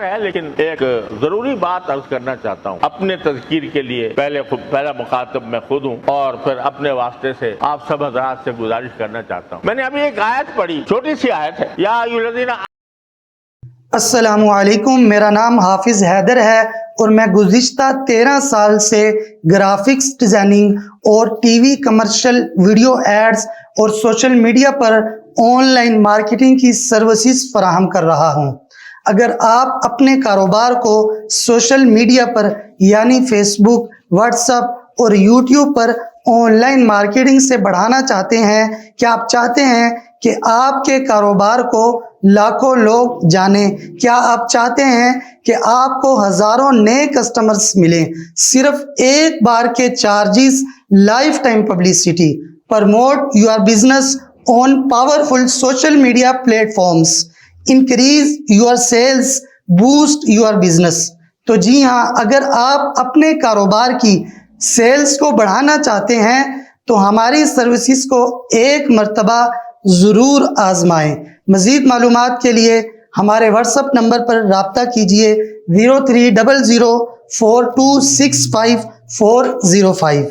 ہے، لیکن ایک ضروری بات عرض کرنا چاہتا ہوں اپنے تذکیر کے لیے۔ پہلا مخاطب میں خود ہوں اور پھر اپنے واسطے سے آپ سب حضرات سے گزارش کرنا چاہتا ہوں۔ میں نے ابھی ایک آیت پڑھی، چھوٹی سی آیت ہے، یا ایھا الذین۔ السلام علیکم، میرا نام حافظ حیدر ہے اور میں گزشتہ 13 سال سے گرافکس ڈیزائننگ اور T V commercial, video ads اور سوشل میڈیا پر آن لائن مارکیٹنگ کی سروسز فراہم کر رہا ہوں۔ اگر آپ اپنے کاروبار کو سوشل میڈیا پر یعنی فیس بک، واٹس ایپ اور یوٹیوب پر آن لائن مارکیٹنگ سے بڑھانا چاہتے ہیں، کیا آپ چاہتے ہیں کہ آپ کے کاروبار کو لاکھوں لوگ جانیں؟ کیا آپ چاہتے ہیں کہ آپ کو ہزاروں نئے کسٹمرز ملیں؟ صرف ایک بار کے charges, lifetime publicity. Promote your business on powerful social media platforms, increase your sales, boost your business. تو جی ہاں، اگر آپ اپنے کاروبار کی سیلز کو بڑھانا چاہتے ہیں تو ہماری سروسز کو ایک مرتبہ ضرور آزمائیں۔ مزید معلومات کے لیے ہمارے واٹس ایپ نمبر پر رابطہ کیجیے 03004265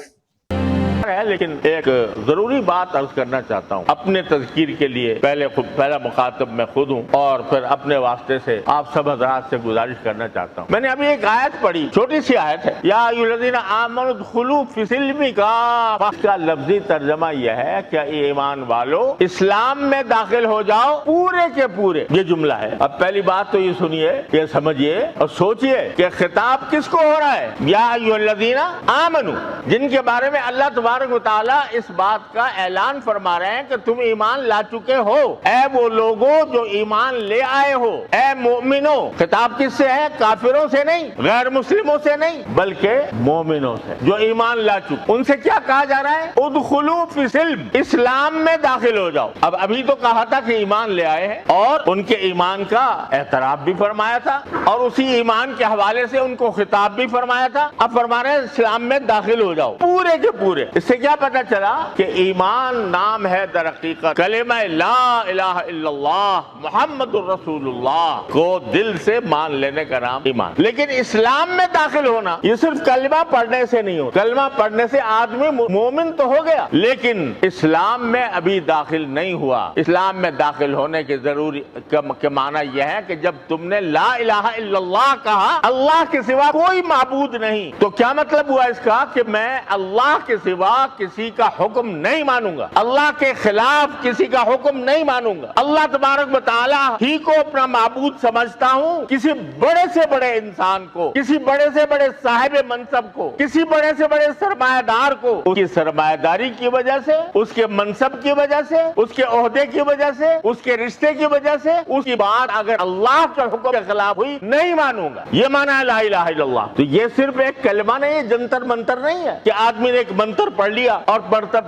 ہے، لیکن ایک ضروری بات عرض کرنا چاہتا ہوں اپنے تذکیر کے لیے۔ پہلا مخاطب میں خود ہوں اور پھر اپنے واسطے سے آپ سب حضرات سے گزارش کرنا چاہتا ہوں۔ میں نے ابھی ایک آیت پڑھی، چھوٹی سی آیت ہے، یا ایھا الذین آمنوا ادخلوا فی السلم کافۃ۔ اس کا لفظی ترجمہ یہ ہے کہ ایمان والو اسلام میں داخل ہو جاؤ پورے کے پورے۔ یہ جملہ ہے۔ اب پہلی بات تو یہ سنیے، یہ سمجھیے اور سوچئے کہ خطاب کس کو ہو رہا ہے؟ یا ایھا الذین آمنوا، جن کے بارے میں اللہ تبارک و تعالیٰ اس بات کا اعلان فرما رہے ہیں کہ تم ایمان لا چکے ہو، اے وہ لوگوں جو ایمان لے آئے ہو، اے مومنوں۔ خطاب کس سے ہے؟ کافروں سے نہیں، غیر مسلموں سے نہیں، بلکہ مومنوں سے جو ایمان لا چکے۔ ان سے کیا کہا جا رہا ہے؟ ادخلوا فی السلم، اسلام میں داخل ہو جاؤ۔ اب ابھی تو کہا تھا کہ ایمان لے آئے ہیں اور ان کے ایمان کا اعتراف بھی فرمایا تھا اور اسی ایمان کے حوالے سے ان کو خطاب بھی فرمایا تھا۔ اب فرما رہے ہیں اسلام میں داخل ہو جاؤ پورے کے پورے۔ اس سے کیا پتہ چلا کہ ایمان نام ہے در حقیقت کلمہ لا الہ الا اللہ محمد الرسول اللہ کو دل سے مان لینے کا نام ایمان۔ لیکن اسلام میں داخل ہونا یہ صرف کلمہ پڑھنے سے نہیں ہو۔ کلمہ پڑھنے سے آدمی مومن تو ہو گیا، لیکن اسلام میں ابھی داخل نہیں ہوا۔ اسلام میں داخل ہونے کے ضروری کے معنی یہ ہے کہ جب تم نے لا الہ الا اللہ کہا، اللہ کے سوا کوئی معبود نہیں، تو کیا مطلب ہوا اس کا؟ کہ میں اللہ کے سوا کسی کا حکم نہیں مانوں گا، اللہ کے خلاف کسی کا حکم نہیں مانوں گا، اللہ تبارک و تعالیٰ ہی کو اپنا معبود سمجھتا ہوں، کسی بڑے سے بڑے انسان کو، کسی بڑے سے بڑے صاحب منصب کو، کسی بڑے سے بڑے سرمایہ دار کو اس کی سرمایہ داری کی وجہ سے، اس کے منصب کی وجہ سے، اس کے عہدے کی وجہ سے، اس کے رشتے کی وجہ سے، اس کی بات اگر اللہ کے حکم کے خلاف ہوئی نہیں مانوں گا۔ یہ معنی ہے لا الہ الا اللہ۔ تو یہ صرف ایک کلمہ نہیں ہے، جنتر منتر نہیں ہے کہ آدمی نے ایک منتر پڑھ لیا اور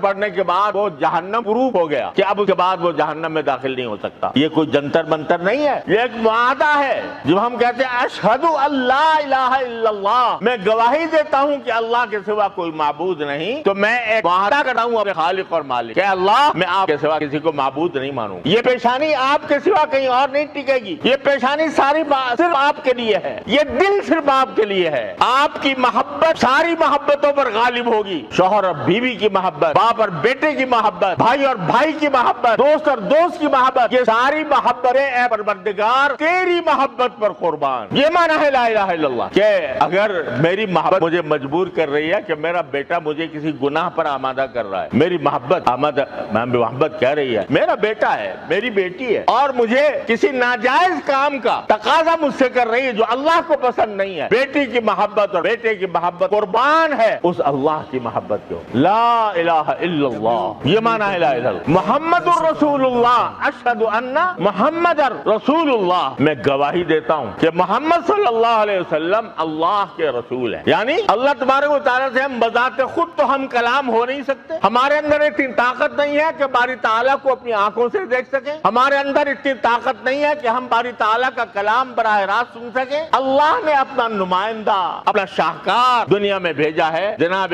پڑھنے کے بعد وہ جہنم پروف ہو گیا کہ اب اس کے بعد وہ جہنم میں داخل نہیں ہو سکتا۔ یہ کوئی جنتر منتر نہیں ہے، یہ ایک معاہدہ ہے۔ جب ہم کہتے ہیں اشہد ان لا الہ الا اللہ، میں گواہی دیتا ہوں کہ اللہ کے سوا کوئی معبود نہیں، تو میں ایک معاہدہ کرتا ہوں اپنے خالق اور مالک کہ اللہ میں آپ کے سوا کسی کو معبود نہیں مانوں۔ یہ پیشانی آپ کے سوا کہیں اور نہیں ٹکے گی، یہ پیشانی ساری صرف آپ کے لیے ہے، یہ دل صرف آپ کے لیے ہے۔ آپ کی محبت ساری محبتوں پر غالب ہوگی، شوہر اور بیوی کی محبت، باپ اور بیٹے کی محبت، بھائی اور بھائی کی محبت، دوست اور دوست کی محبت، یہ ساری محبتیں اے پروردگار تیری محبت پر قربان۔ یہ معنی ہے لا الہ الا اللہ کہ اگر میری محبت مجھے مجبور کر رہی ہے کہ میرا بیٹا مجھے کسی گناہ پر آمادہ کر رہا ہے، میری محبت کہہ رہی ہے میرا بیٹا ہے، میری بیٹی ہے اور مجھے کسی ناجائز کام کا تقاضا مجھ سے کر رہی ہے جو اللہ کو پسند نہیں ہے، بیٹی کی محبت اور بیٹے کی محبت قربان ہے اس اللہ کی محبت کو۔ لا الہ الا اللہ، یہ معنی ہے لا الہ الا اللہ۔ محمد الرسول اللہ، اشہد ان محمد رسول اللہ، میں گواہی دیتا ہوں کہ محمد صلی اللہ علیہ وسلم اللہ کے رسول ہیں۔ یعنی اللہ تبارک و تعالیٰ سے ہم بذات خود تو ہم کلام ہو نہیں سکتے، ہمارے اندر اتنی طاقت نہیں ہے کہ باری تعالیٰ کو اپنی آنکھوں سے دیکھ سکیں، ہمارے اندر اتنی طاقت نہیں ہے کہ ہم باری تعالیٰ کا کلام براہ راست سن سکیں۔ اللہ نے اپنا نمائندہ، اپنا شاہکار دنیا میں بھیجا ہے، جناب